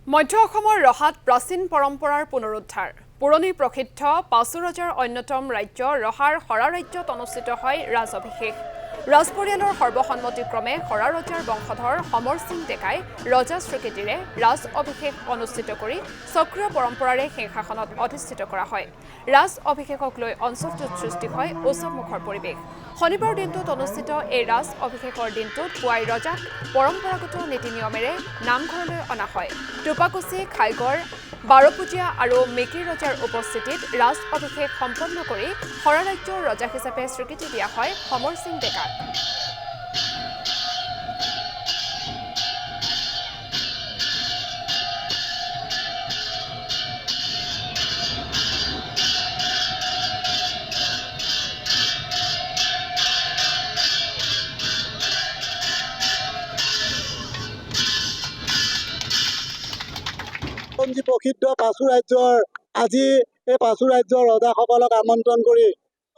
মধ্য অসমৰ ৰহাত প্ৰাচীন পৰম্পৰাৰ পুনৰুদ্ধাৰ পুৰণি প্ৰসিদ্ধ পাঁচু ৰজাৰ অন্যতম ৰাজ্য ৰহাৰ হৰা ৰাজ্যত অনুষ্ঠিত হয় ৰাজ অভিষেক ৰাজ পৰিয়ালৰ সৰ্বসন্মতিক্ৰমে হৰা ৰজাৰ বংশধৰ সমৰ সিং ডেকাই ৰজা স্বীকৃতিৰে ৰাজ অভিষেক অনুষ্ঠিত কৰি চক্ৰীয় পৰম্পৰাৰে সিংহাসনত অধিষ্ঠিত কৰা হয় ৰাজ অভিষেকক লৈ অঞ্চলটোত সৃষ্টি হয় উৎসৱমুখৰ পৰিৱেশ শনিবাৰ দিনটোত অনুষ্ঠিত এই ৰাজ অভিষেকৰ দিনটোত পুৱাই ৰজাক পৰম্পৰাগত নীতি নিয়মেৰে নামঘৰলৈ অনা হয় টুপাকুচি খাইগড় বাৰপুজীয়া আৰু মেকিৰ ৰজাৰ উপস্থিতিত ৰাজ অভিষেক সম্পন্ন কৰি হৰা ৰাজ্যৰ ৰজা হিচাপে স্বীকৃতি দিয়া হয় সমৰ সিং ডেকাক প্ৰসিদ্ধ পাঁচু ৰাজ্যৰ আজি এই পাঁচু ৰাজ্যৰ ৰজাসকলক আমন্ত্ৰণ কৰি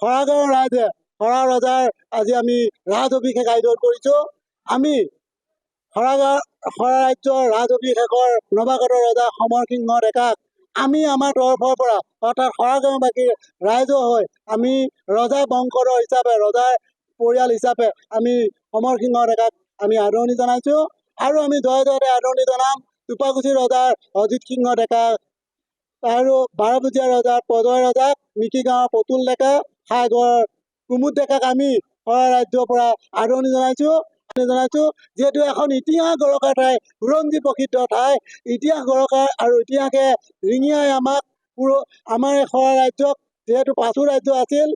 হৰা গাঁৱৰ ৰাইজে হৰা ৰজাৰ আজি আমি ৰাজ অভিষেক আয়োজন কৰিছোঁ। আমি হৰা ৰাজ্যৰ ৰাজ অভিষেকৰ নৱাগত ৰজা সমৰ সিংহ ডেকাক আমি আমাৰ তৰফৰ পৰা অৰ্থাৎ হৰা গাঁওবাসীৰ ৰাইজ হৈ আমি ৰজা বংশধৰ হিচাপে ৰজাৰ পৰিয়াল হিচাপে আমি সমৰ সিংহ ডেকাক আমি আদৰণি জনাইছোঁ আৰু আমি জয় জয়তে আদৰণি জনাম টুপাকুচি ৰজাৰ অজিত সিংহ ডেকা আৰু বাৰপুজীয়া ৰজাৰ পজয় ৰজাক মিকি গাঁৱৰ পতুল ডেকা খাইগড়ৰ কুমুদ ডেকাক আমি হৰা ৰাজ্যৰ পৰা আদৰণি জনাইছোঁ যিহেতু এখন ইতিহাস গৰকা ঠাই বুৰঞ্জী প্ৰসিদ্ধ ঠাই ইতিহাস গৰকা আৰু ইতিহাসে ৰিঙিয়াই আমাক আমাৰ এই হৰা ৰাজ্যক যিহেতু পাঁচু ৰাজ্য আছিল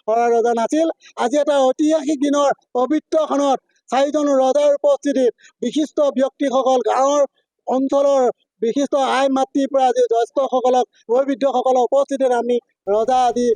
হৰা ৰজা নাছিল আজি এটা ঐতিহাসিক দিনৰ পবিত্ৰখনত চাৰিজন ৰজাৰ উপস্থিতিত বিশিষ্ট ব্যক্তিসকল গাঁৱৰ অঞ্চলৰ বিশিষ্ট আই মাতৃৰ পৰা আজি জ্যেষ্ঠসকলক বয়োবৃদ্ধসকলৰ উপস্থিতিত আমি ৰজা আজি